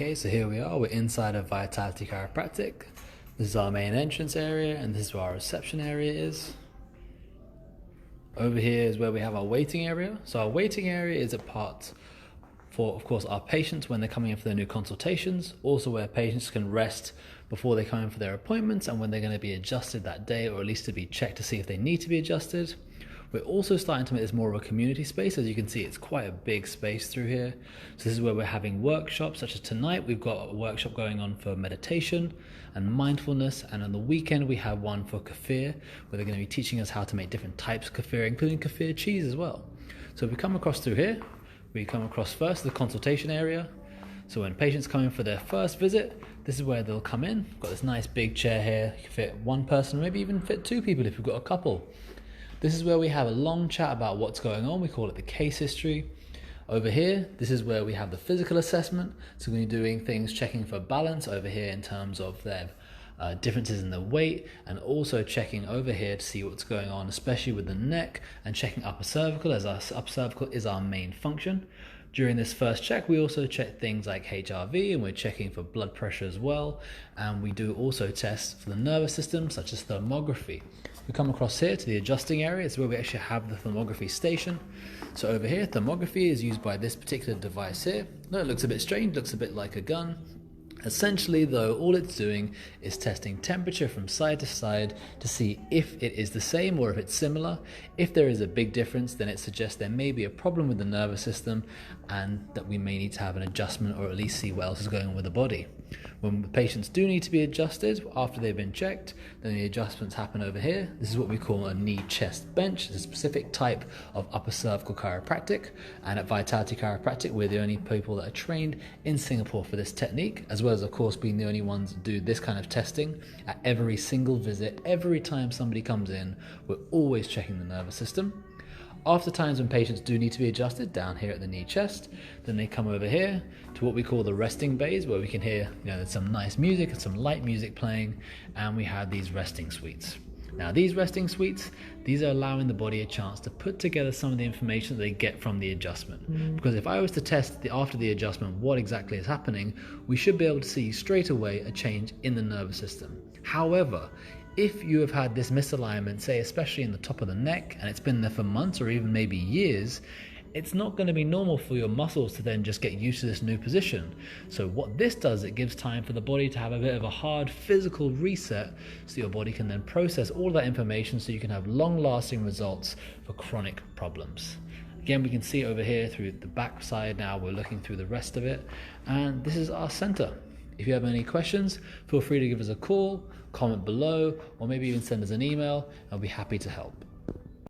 Okay, so here we are, we're inside of Vitality Chiropractic. This is our main entrance area and this is where our reception area is. Over here is where we have our waiting area. So our waiting area is a part for, of course, our patients when they're coming in for their new consultations, also where patients can rest before they come in for their appointments and when they're going to be adjusted that day, or at least to be checked to see if they need to be adjusted. We're also starting to make this more of a community space. As you can see, it's quite a big space through here. So this is where we're having workshops, such as tonight we've got a workshop going on for meditation and mindfulness, and on the weekend we have one for kefir, where they're going to be teaching us how to make different types of kefir, including kefir cheese as well. So if we come across through here, we come across first the consultation area. So when patients come in for their first visit, this is where they'll come in. We've got this nice big chair here, you can fit one person, maybe even fit two people if you've got a couple. This is where we have a long chat about what's going on. We call it the case history. Over here, this is where we have the physical assessment. So we're going to be doing things, checking for balance over here in terms of their differences in the weight, and also checking over here to see what's going on, especially with the neck, and checking upper cervical, as our upper cervical is our main function. During this first check, we also check things like HRV, and we're checking for blood pressure as well. And we do also tests for the nervous system, such as thermography. We come across here to the adjusting area. It's where we actually have the thermography station. So over here, thermography is used by this particular device here. No, it looks a bit strange, looks a bit like a gun. Essentially though, all it's doing is testing temperature from side to side to see if it is the same or if it's similar. If there is a big difference, then it suggests there may be a problem with the nervous system and that we may need to have an adjustment, or at least see what else is going on with the body. When the patients do need to be adjusted after they've been checked, then the adjustments happen over here. This is what we call a knee chest bench. It's a specific type of upper cervical chiropractic, and at Vitality Chiropractic we're the only people that are trained in Singapore for this technique, as well as of course being the only ones that do this kind of testing at every single visit. Every time somebody comes in, we're always checking the nervous system. After times when patients do need to be adjusted down here at the knee chest, then they come over here to what we call the resting bays, where we can hear, there's some nice music and some light music playing, and we have these resting suites. Now these resting suites, these are allowing the body a chance to put together some of the information that they get from the adjustment. Because if I was to test after the adjustment what exactly is happening, we should be able to see straight away a change in the nervous system. However, if you have had this misalignment, say especially in the top of the neck, and it's been there for months or even maybe years, it's not going to be normal for your muscles to then just get used to this new position. So what this does, it gives time for the body to have a bit of a hard physical reset, so your body can then process all that information so you can have long-lasting results for chronic problems. Again, we can see over here through the back side now, we're looking through the rest of it, and this is our center. If you have any questions, feel free to give us a call, comment below, or maybe even send us an email. I'll be happy to help.